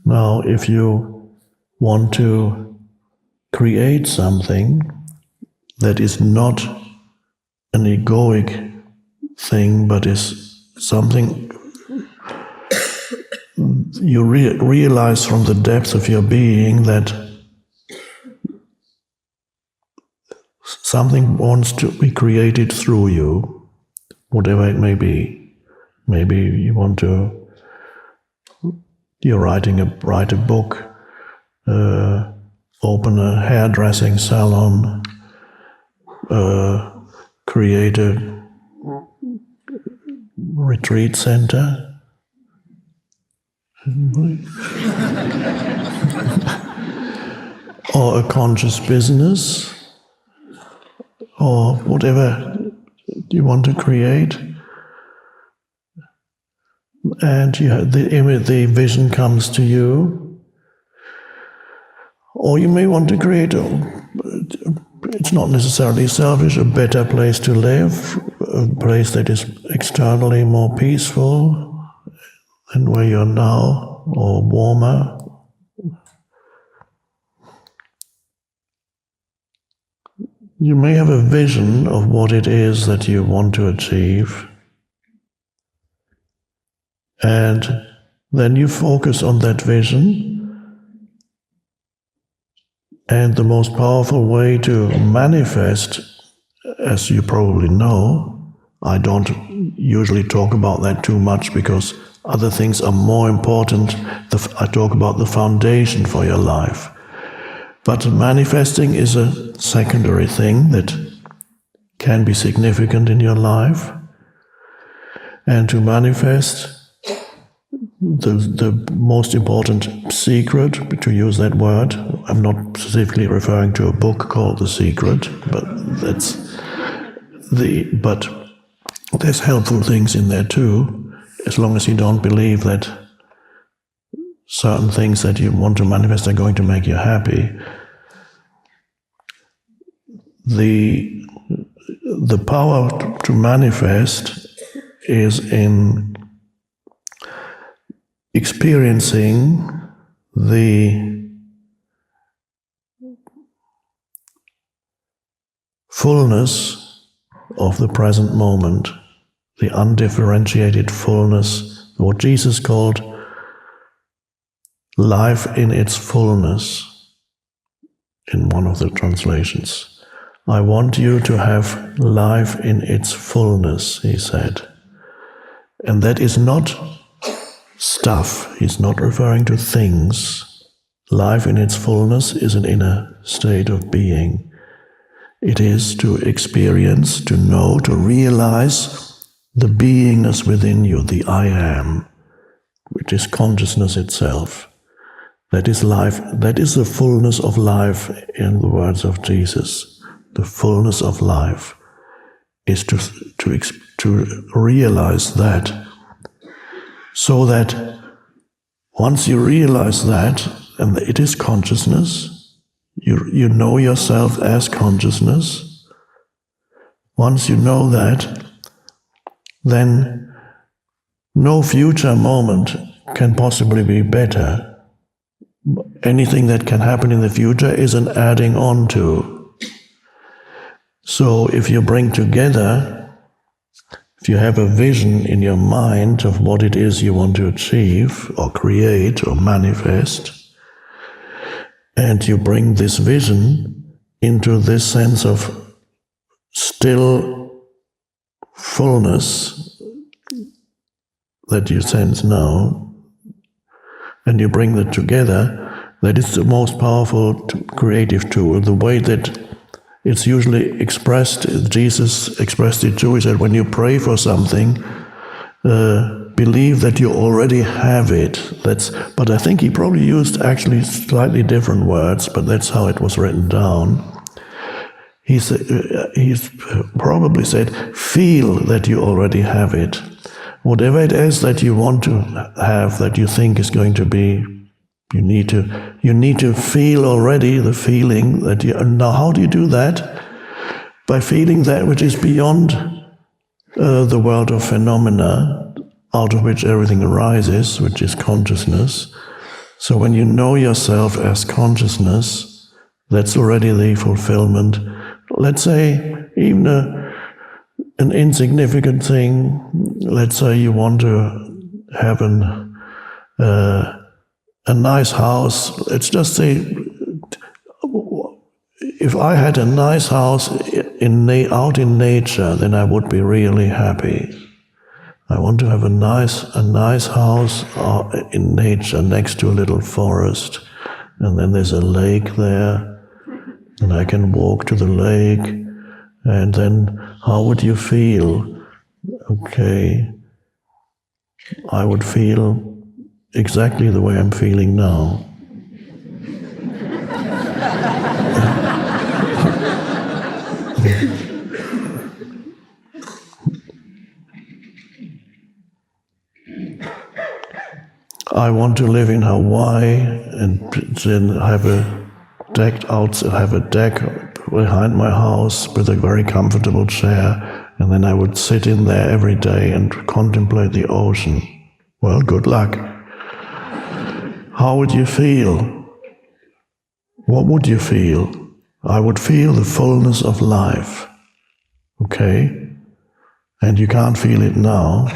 Now, if you want to create something that is not an egoic thing, but is something you realize from the depth of your being that something wants to be created through you, whatever it may be. Maybe you're write a book, open a hairdressing salon, create a retreat center. Or a conscious business, or whatever you want to create, and the vision comes to you. Or you may want to create it's not necessarily selfish, a better place to live, a place that is externally more peaceful than where you're now, or warmer. You may have a vision of what it is that you want to achieve, and then you focus on that vision. And the most powerful way to manifest, as you probably know, I don't usually talk about that too much because other things are more important. I talk about the foundation for your life. But manifesting is a secondary thing that can be significant in your life. And to manifest, the most important secret, to use that word, I'm not specifically referring to a book called The Secret, but but there's helpful things in there too, as long as you don't believe that certain things that you want to manifest are going to make you happy. The power to manifest is in experiencing the fullness of the present moment, the undifferentiated fullness, what Jesus called life in its fullness in one of the translations. I want you to have life in its fullness, he said. And that is not stuff. He's not referring to things. Life in its fullness is an inner state of being. It is to experience, to know, to realize the beingness within you, the I am, which is consciousness itself. That is life. That is the fullness of life in the words of Jesus. The fullness of life is to realize that. So that once you realize that, and it is consciousness, you know yourself as consciousness. Once you know that, then no future moment can possibly be better. Anything that can happen in the future is an adding on to. So if you bring together, if you have a vision in your mind of what it is you want to achieve or create or manifest, and you bring this vision into this sense of still fullness that you sense now, and you bring that together, that is the most powerful creative tool. The way that it's usually expressed, Jesus expressed it too. He said, when you pray for something, believe that you already have it. But I think he probably used actually slightly different words, but that's how it was written down. He's probably said, feel that you already have it. Whatever it is that you want to have, that you think is going to be, you need to feel already the feeling that now how do you do that? By feeling that which is beyond the world of phenomena, out of which everything arises, which is consciousness. So when you know yourself as consciousness, that's already the fulfillment. Let's say even an insignificant thing, let's say you want to have a nice house. Let's just say, if I had a nice house out in nature, then I would be really happy. I want to have a nice house in nature next to a little forest, and then there's a lake there, and I can walk to the lake, and then how would you feel? Okay, I would feel exactly the way I'm feeling now. I want to live in Hawaii and then have a deck behind my house with a very comfortable chair, and then I would sit in there every day and contemplate the ocean. Well, good luck. How would you feel? What would you feel? I would feel the fullness of life. Okay? And you can't feel it now.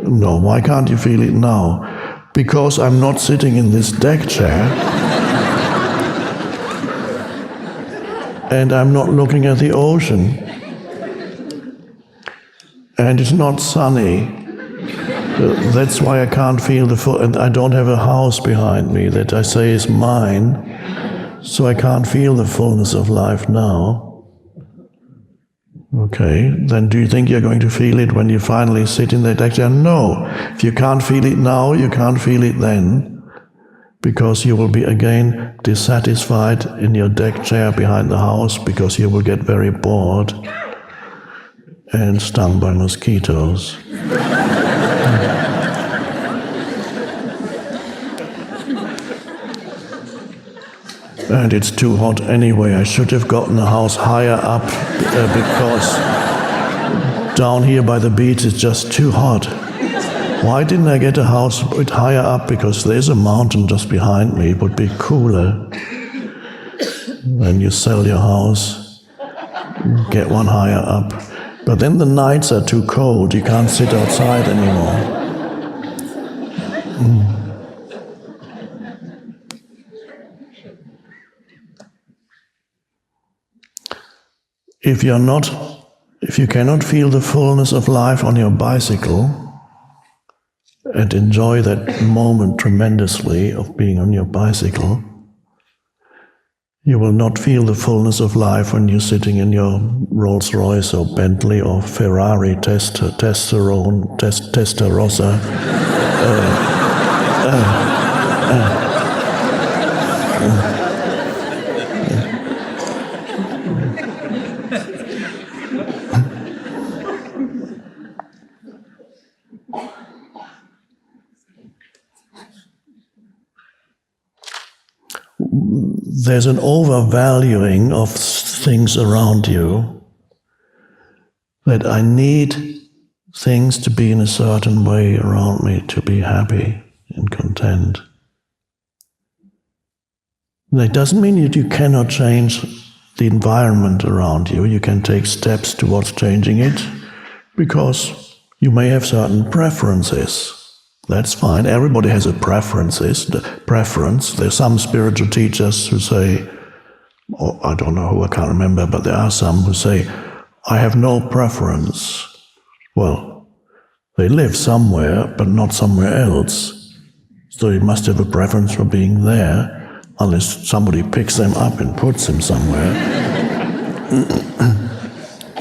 No, why can't you feel it now? Because I'm not sitting in this deck chair and I'm not looking at the ocean and it's not sunny. That's why I can't feel the full, and I don't have a house behind me that I say is mine, so I can't feel the fullness of life now. Okay, then do you think you're going to feel it when you finally sit in that deck chair? No. If you can't feel it now, you can't feel it then, because you will be again dissatisfied in your deck chair behind the house, because you will get very bored and stung by mosquitoes. And it's too hot anyway. I should have gotten a house higher up because down here by the beach it's just too hot. Why didn't I get a house a bit higher up? Because there's a mountain just behind me. It would be cooler. Then you sell your house, get one higher up. But then the nights are too cold. You can't sit outside anymore. If you cannot feel the fullness of life on your bicycle and enjoy that moment tremendously of being on your bicycle, you will not feel the fullness of life when you're sitting in your Rolls Royce or Bentley or Ferrari Testarossa. There's an overvaluing of things around you, that I need things to be in a certain way around me to be happy and content. That doesn't mean that you cannot change the environment around you. You can take steps towards changing it, because you may have certain preferences. That's fine. Everybody has a preference. There's some spiritual teachers who say, or I don't know who, I can't remember, but there are some who say, I have no preference. Well, they live somewhere, but not somewhere else. So you must have a preference for being there, unless somebody picks them up and puts them somewhere.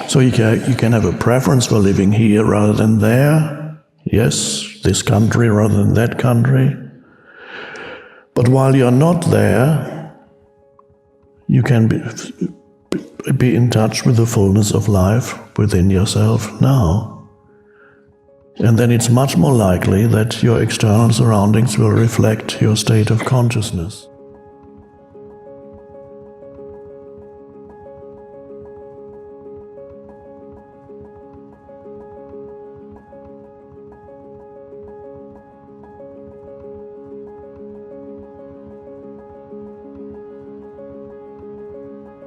So you can have a preference for living here rather than there. Yes, this country rather than that country. But while you're not there, you can be in touch with the fullness of life within yourself now. And then it's much more likely that your external surroundings will reflect your state of consciousness.